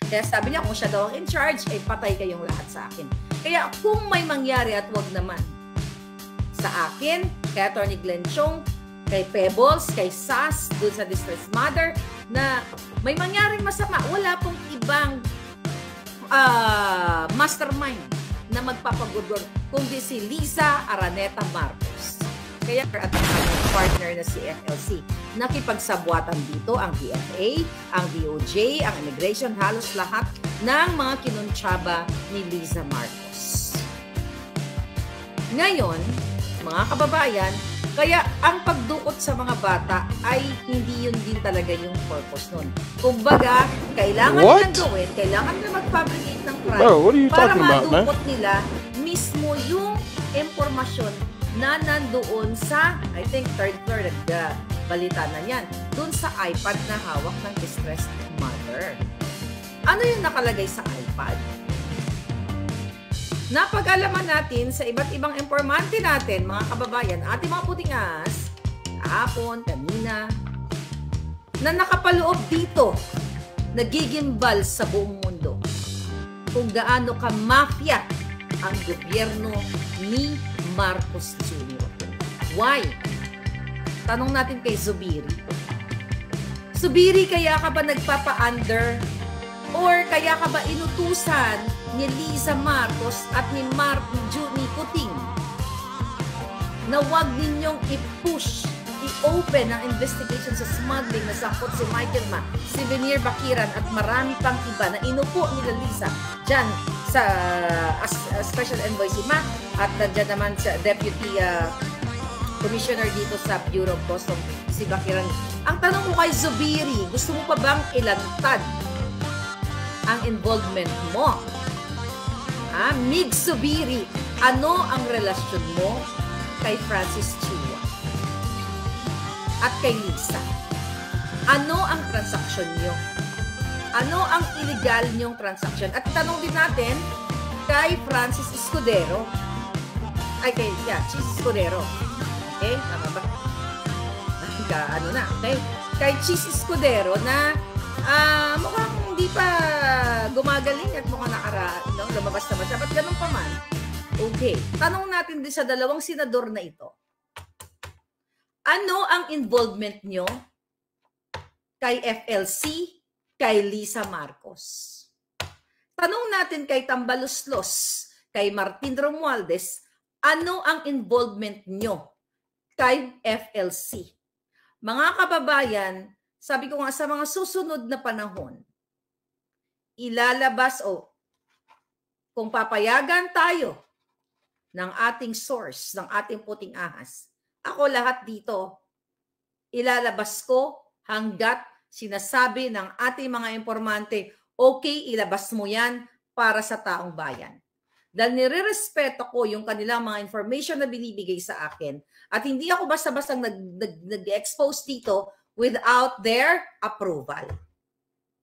Kaya sabi niya, kung siya daw ang in charge, ay patay kayong lahat sa akin. Kaya kung may mangyari at wag naman sa akin, kay Atty. Glenn Chong, kay Pebbles, kay Sas, dun sa distressed mother, na may mangyaring masama, wala pong ibang mastermind na magpapagudor kundi si Liza Araneta Marcos. Kaya at ang partner na si FLC, nakipagsabwatan dito ang DFA, ang DOJ, ang immigration, halos lahat ng mga kinuntsaba ni Liza Marcos. Ngayon, mga kababayan, kaya ang pagdukot sa mga bata ay hindi yun din talaga yung purpose nun. Kumbaga, kailangan nilang gawin, kailangan nila mag-fabricate ng crime para madukot nila mismo yung impormasyon na nandoon sa, I think, third floor, balita na yan, doon sa iPad na hawak ng distressed mother. Ano yung nakalagay sa iPad? Napag-alaman natin sa iba't ibang informante natin, mga kababayan, ating mga puting ahas, kahapon, kanina, na nakapaloob dito, nagigimbal sa buong mundo kung gaano ka-mafia ang gobyerno ni Marcos Jr. Why? Tanong natin kay Zubiri. Zubiri, kaya ka ba nagpapa-under or kaya ka ba inutusan ni Liza Marcos at ni ni Puting na wag ninyong i-push, i-open ang investigation sa smuggling na sakot si Michael Ma, si Venier Bakiran at marami pang iba na inupo nila Liza dyan sa Special Envoy si Ma at dyan naman sa Deputy Commissioner dito sa Bureau of Customs si Bakiran. Ang tanong ko kay Zubiri, gusto mo pa bang ilantad ang involvement mo? Mig Zubiri, ano ang relasyon mo kay Francis Chua at kay Liza? Ano ang transaksyon nyo? Ano ang illegal nyong transaksyon? At tanong din natin kay Francis Escudero. Chis Escudero. Okay? Tama ba? Ano na? Okay? Kay Chis Escudero na mukhang hindi pa gumagaling at mukhang lumabas naman siya. Ba't ganun pa man? Okay. Tanong natin din sa dalawang senador na ito. Ano ang involvement nyo kay FLC, kay Liza Marcos? Tanong natin kay Tambaluslos, kay Martin Romualdez, ano ang involvement nyo kay FLC? Mga kababayan, sabi ko nga sa mga susunod na panahon, ilalabas kung papayagan tayo ng ating source, ng ating puting ahas, ako lahat dito, ilalabas ko hanggat sinasabi ng ating mga informante, okay, ilabas mo yan para sa taong bayan. Dahil nire-respeto ko yung kanilang mga information na binibigay sa akin at hindi ako basta-bastang nag-expose dito without their approval.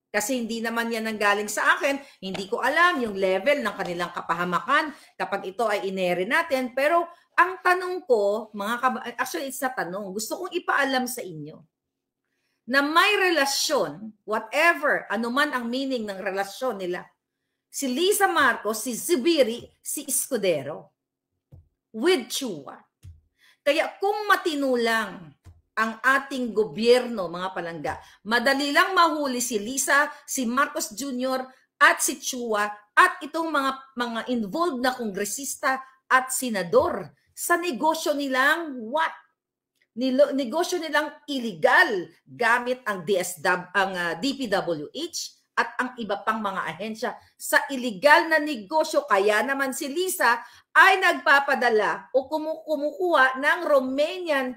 Kasi hindi naman yan nanggaling sa akin, hindi ko alam yung level ng kanilang kapahamakan kapag ito ay inere natin. Pero ang tanong ko, actually it's not tanong, gusto kong ipaalam sa inyo na may relasyon, whatever, anuman ang meaning ng relasyon nila, si Liza Marcos, si Zubiri, si Escudero, with Chua. Kaya kung matinulang ang ating gobyerno, mga palangga, madali lang mahuli si Liza, si Marcos Jr. at si Chua at itong mga involved na kongresista at senador sa negosyo nilang what? Negosyo nilang illegal gamit ang DPWH at ang iba pang mga ahensya sa illegal na negosyo. Kaya naman si Liza ay nagpapadala o kumukuha ng Romanian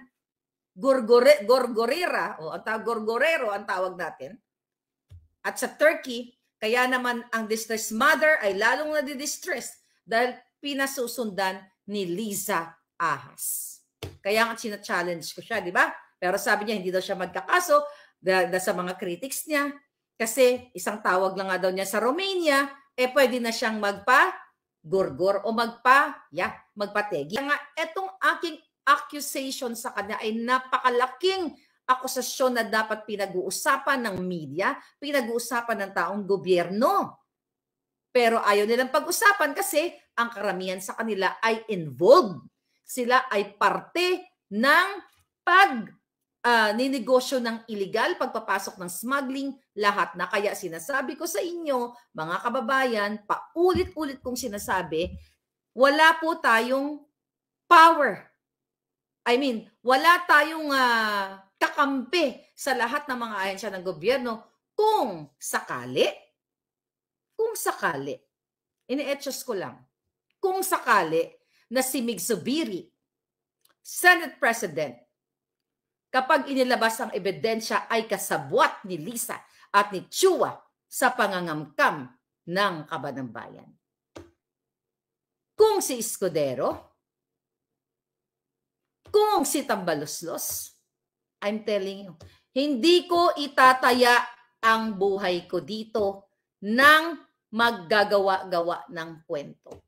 gorgorera o gorgorero ang tawag natin. At sa Turkey, kaya naman ang distressed mother ay lalong nadidistress dahil pinasusundan ni Liza Ahas. Kaya nga sina-challenge ko siya, di ba? Pero sabi niya hindi daw siya magkakaso sa mga critics niya kasi isang tawag lang nga daw niya sa Romania, pwede na siyang magpa-gorgor o magpategi. Kaya nga, etong aking accusation sa kanya ay napakalaking akusasyon na dapat pinag-uusapan ng media, pinag-uusapan ng taong gobyerno. Pero ayaw nilang pag-usapan kasi ang karamihan sa kanila ay involved. Sila ay parte ng ninegosyo ng illegal, pagpapasok ng smuggling, lahat na. Kaya sinasabi ko sa inyo, mga kababayan, paulit-ulit kong sinasabi, wala po tayong power. I mean, wala tayong kakampi sa lahat ng mga ahensya ng gobyerno kung sakali, ini-etchos ko lang, kung sakali na si Mig Zubiri, Senate President, kapag inilabas ang ebidensya ay kasabwat ni Lisa at ni Chua sa pangangamkam ng Kabanang Bayan. Kung si Escudero, kung si Tambaloslos, I'm telling you, hindi ko itataya ang buhay ko dito ng maggagawa-gawa ng kwento.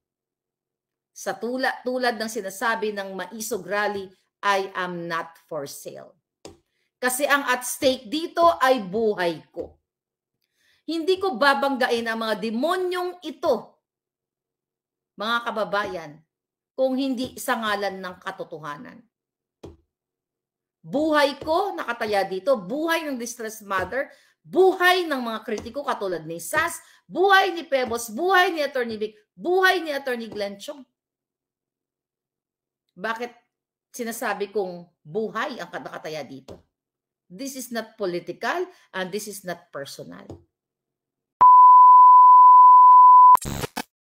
Sa tulad ng sinasabi ng Maisog Rally, I am not for sale. Kasi ang at stake dito ay buhay ko. Hindi ko babanggain ang mga demonyong ito, mga kababayan, kung hindi sa ngalan ng katotohanan. Buhay ko nakataya dito, buhay ng distressed mother, buhay ng mga kritiko katulad ni Sas, buhay ni Pebos, buhay ni Atty. Vic, buhay ni Atty. Glenn Chong. Bakit sinasabi kong buhay ang nakataya dito? This is not political and this is not personal.